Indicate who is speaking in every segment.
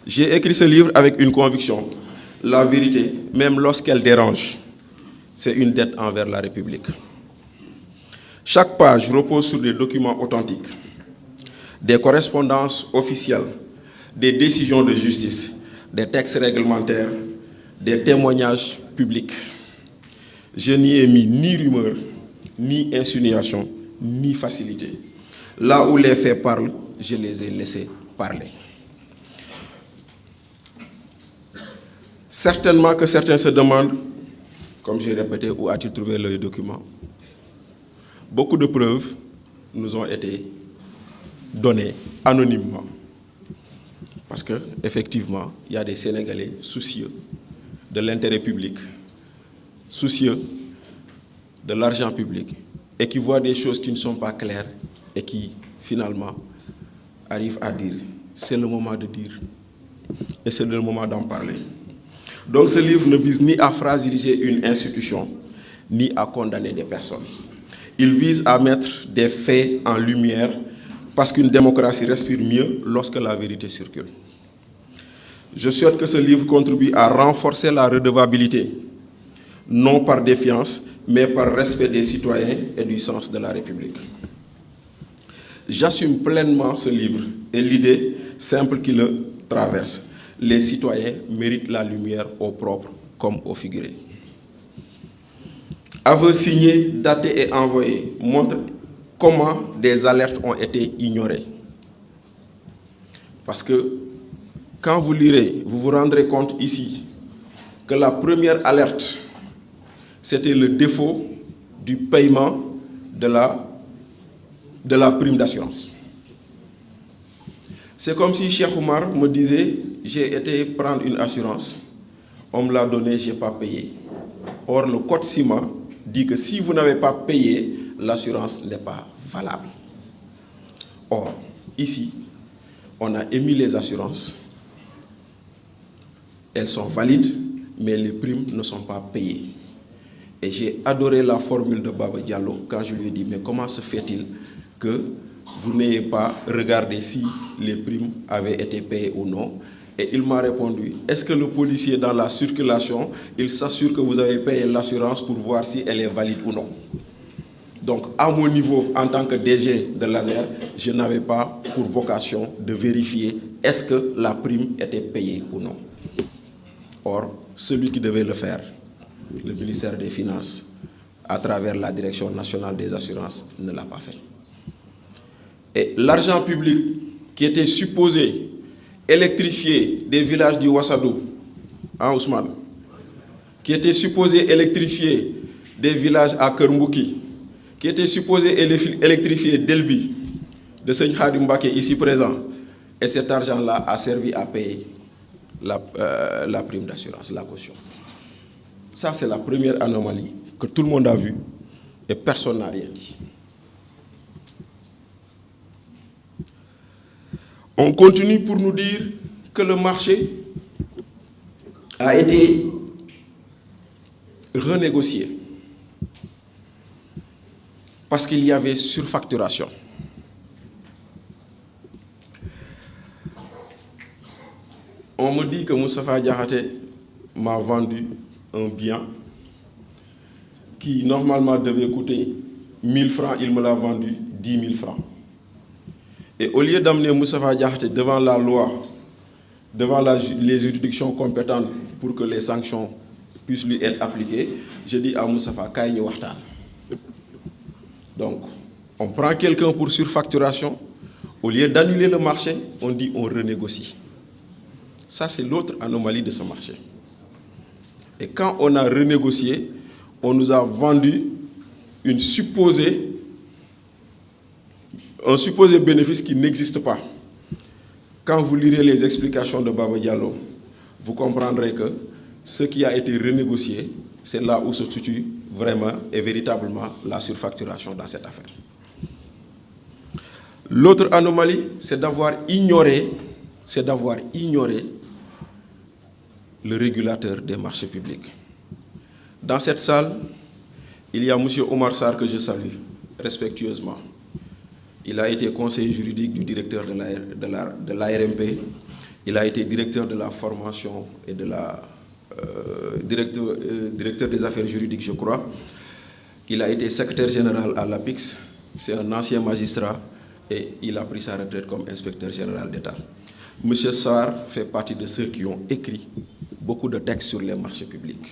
Speaker 1: J'ai écrit ce livre avec une conviction. La vérité, même lorsqu'elle dérange, c'est une dette envers la République. Chaque page repose sur des documents authentiques, des correspondances officielles, des décisions de justice, des textes réglementaires, des témoignages publics. Je n'y ai mis ni rumeur, ni insinuation, ni facilité. Là où les faits parlent, je les ai laissés parler. Certainement que certains se demandent, comme j'ai répété, où a-t-il trouvé le document? Beaucoup de preuves nous ont été données anonymement. Parce qu'effectivement, il y a des Sénégalais soucieux de l'intérêt public, soucieux de l'argent public, et qui voient des choses qui ne sont pas claires et qui, finalement, arrivent à dire. C'est le moment de dire. Et c'est le moment d'en parler. Donc ce livre ne vise ni à fragiliser une institution, ni à condamner des personnes. Il vise à mettre des faits en lumière parce qu'une démocratie respire mieux lorsque la vérité circule. Je souhaite que ce livre contribue à renforcer la redevabilité, non par défiance, mais par respect des citoyens et du sens de la République. J'assume pleinement ce livre et l'idée simple qui le traverse. Les citoyens méritent la lumière au propre comme au figuré. Aveux signés, datés et envoyés montrent comment des alertes ont été ignorées. Parce que quand vous lirez, vous vous rendrez compte ici que la première alerte, c'était le défaut du paiement de la prime d'assurance. C'est comme si Cheikh Oumar me disait, j'ai été prendre une assurance, on me l'a donné, je n'ai pas payé. Or, le code CIMA dit que si vous n'avez pas payé, l'assurance n'est pas valable. Or, ici, on a émis les assurances, elles sont valides, mais les primes ne sont pas payées. Et j'ai adoré la formule de Baba Diallo quand je lui ai dit, mais comment se fait-il que vous n'ayez pas regardé si les primes avaient été payées ou non? Et il m'a répondu, est-ce que le policier dans la circulation, il s'assure que vous avez payé l'assurance pour voir si elle est valide ou non? Donc, à mon niveau, en tant que DG de l'ASER, je n'avais pas pour vocation de vérifier est-ce que la prime était payée ou non. Or, celui qui devait le faire, le ministère des Finances, à travers la Direction nationale des assurances, ne l'a pas fait. Et l'argent public qui était supposé électrifier des villages du Wassadou, hein, Ousmane, qui était supposé électrifier des villages à Kermbouki, qui était supposé électrifier Delbi, de Seigne Khadim Mbaké, ici présent, et cet argent-là a servi à payer la prime d'assurance, la caution. Ça, c'est la première anomalie que tout le monde a vue et personne n'a rien dit. On continue pour nous dire que le marché a été renégocié parce qu'il y avait surfacturation. On me dit que Moustapha Diakhaté m'a vendu un bien qui normalement devait coûter 1000 francs, il me l'a vendu 10 000 francs. Et au lieu d'amener Moustapha Diakhaté devant la loi, devant les juridictions compétentes pour que les sanctions puissent lui être appliquées, je dis à Moustapha, kaay ñu waxtaan. Donc, on prend quelqu'un pour surfacturation, au lieu d'annuler le marché, on dit on renégocie. Ça, c'est l'autre anomalie de ce marché. Et quand on a renégocié, on nous a vendu un supposé bénéfice qui n'existe pas. Quand vous lirez les explications de Baba Diallo, vous comprendrez que ce qui a été renégocié, c'est là où se situe vraiment et véritablement la surfacturation dans cette affaire. L'autre anomalie, c'est d'avoir ignoré le régulateur des marchés publics. Dans cette salle, il y a M. Omar Sarr que je salue respectueusement. Il a été conseiller juridique du directeur de l'ARMP Il a été directeur de la formation et de la directeur des affaires juridiques, je crois. Il a été secrétaire général à l'APIX. C'est un ancien magistrat et il a pris sa retraite comme inspecteur général d'État. M. Sarr fait partie de ceux qui ont écrit beaucoup de textes sur les marchés publics.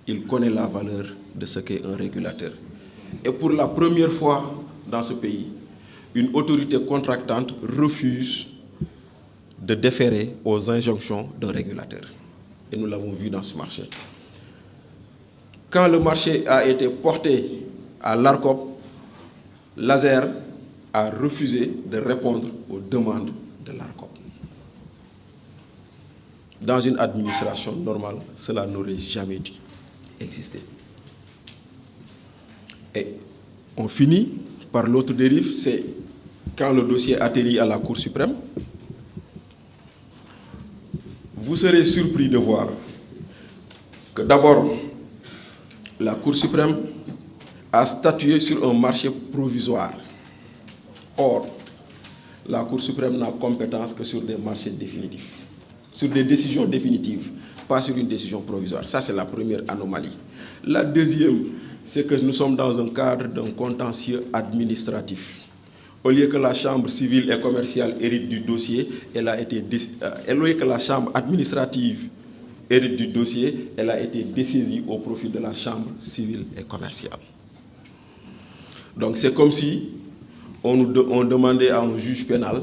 Speaker 1: Il connaît la valeur de ce qu'est un régulateur. Et pour la première fois dans ce pays, une autorité contractante refuse de déférer aux injonctions d'un régulateur. Et nous l'avons vu dans ce marché. Quand le marché a été porté à l'ARCOP, l'ASER a refusé de répondre aux demandes de l'ARCOP. Dans une administration normale, cela n'aurait jamais dû exister. Et on finit par l'autre dérive, c'est quand le dossier atterrit à la Cour suprême. Vous serez surpris de voir que d'abord, la Cour suprême a statué sur un marché provisoire. Or, la Cour suprême n'a compétence que sur des marchés définitifs, sur des décisions définitives, pas sur une décision provisoire. Ça, c'est la première anomalie. La deuxième, c'est que nous sommes dans un cadre d'un contentieux administratif. Au lieu que la chambre civile et commerciale hérite du dossier, au lieu que la chambre administrative hérite du dossier, elle a été dessaisie au profit de la chambre civile et commerciale. Donc c'est comme si on demandait à un juge pénal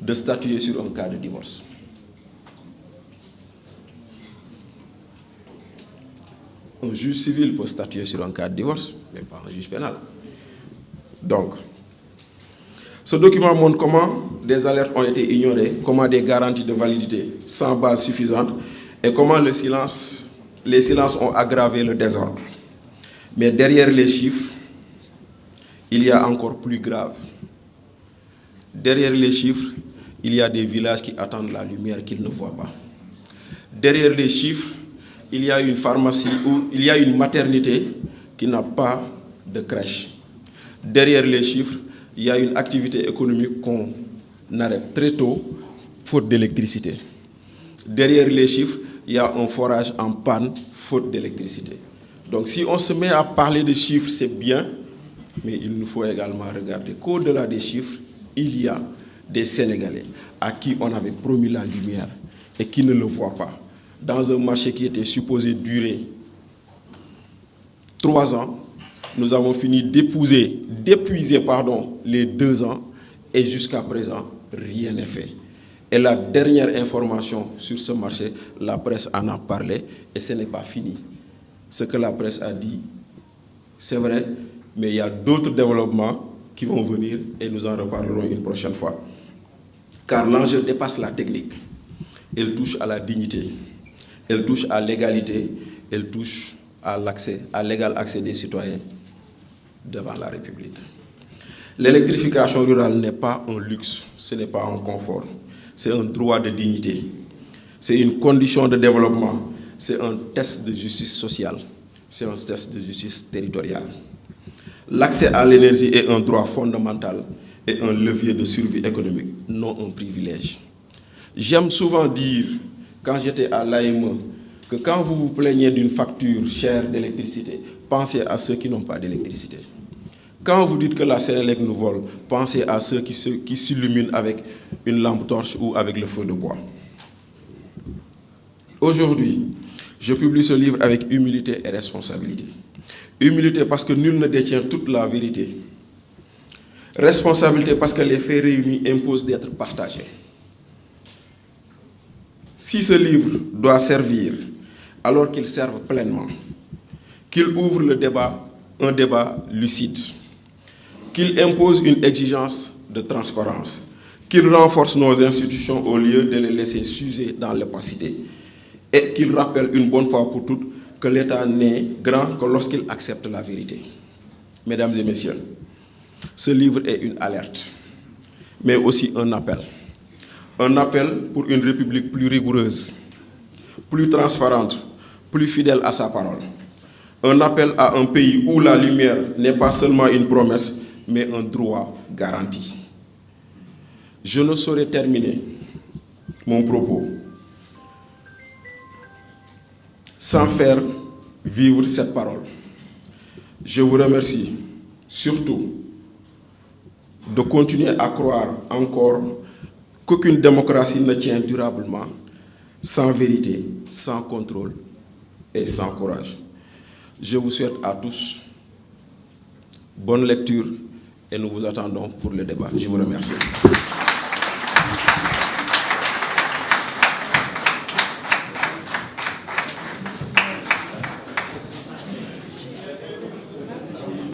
Speaker 1: de statuer sur un cas de divorce. Un juge civil peut statuer sur un cas de divorce, mais pas un juge pénal. Donc, ce document montre comment des alertes ont été ignorées, comment des garanties de validité sans base suffisante et comment les silences ont aggravé le désordre. Mais derrière les chiffres, il y a encore plus grave. Derrière les chiffres, il y a des villages qui attendent la lumière qu'ils ne voient pas. Derrière les chiffres, il y a une pharmacie ou il y a une maternité qui n'a pas de crèche. Derrière les chiffres, il y a une activité économique qu'on arrête très tôt, faute d'électricité. Derrière les chiffres, il y a un forage en panne, faute d'électricité. Donc si on se met à parler de chiffres, c'est bien, mais il nous faut également regarder qu'au-delà des chiffres, il y a des Sénégalais à qui on avait promis la lumière et qui ne le voient pas. Dans un marché qui était supposé durer 3 ans, nous avons fini d'épuiser les 2 ans et jusqu'à présent, rien n'est fait. Et la dernière information sur ce marché, la presse en a parlé et ce n'est pas fini. Ce que la presse a dit, c'est vrai, mais il y a d'autres développements qui vont venir et nous en reparlerons une prochaine fois. Car l'enjeu dépasse la technique. Elle touche à la dignité, elle touche à l'égalité, elle touche à l'égal accès des citoyens devant la République. L'électrification rurale n'est pas un luxe, ce n'est pas un confort, c'est un droit de dignité, c'est une condition de développement, c'est un test de justice sociale, c'est un test de justice territoriale. L'accès à l'énergie est un droit fondamental et un levier de survie économique, non un privilège. J'aime souvent dire, quand j'étais à l'AME, que quand vous vous plaignez d'une facture chère d'électricité, pensez à ceux qui n'ont pas d'électricité. Quand vous dites que la Sénélec nous vole, pensez à ceux qui s'illuminent avec une lampe torche ou avec le feu de bois. Aujourd'hui, je publie ce livre avec humilité et responsabilité. Humilité parce que nul ne détient toute la vérité. Responsabilité parce que les faits réunis imposent d'être partagés. Si ce livre doit servir, alors qu'il serve pleinement, qu'il ouvre le débat, un débat lucide, qu'il impose une exigence de transparence, qu'il renforce nos institutions au lieu de les laisser s'user dans l'opacité et qu'il rappelle une bonne fois pour toutes que l'État n'est grand que lorsqu'il accepte la vérité. Mesdames et messieurs, ce livre est une alerte, mais aussi un appel. Un appel pour une République plus rigoureuse, plus transparente, plus fidèle à sa parole. Un appel à un pays où la lumière n'est pas seulement une promesse, mais un droit garanti. Je ne saurais terminer mon propos sans faire vivre cette parole. Je vous remercie surtout de continuer à croire encore qu'aucune démocratie ne tient durablement sans vérité, sans contrôle et sans courage. Je vous souhaite à tous bonne lecture et nous vous attendons pour le débat. Je vous remercie.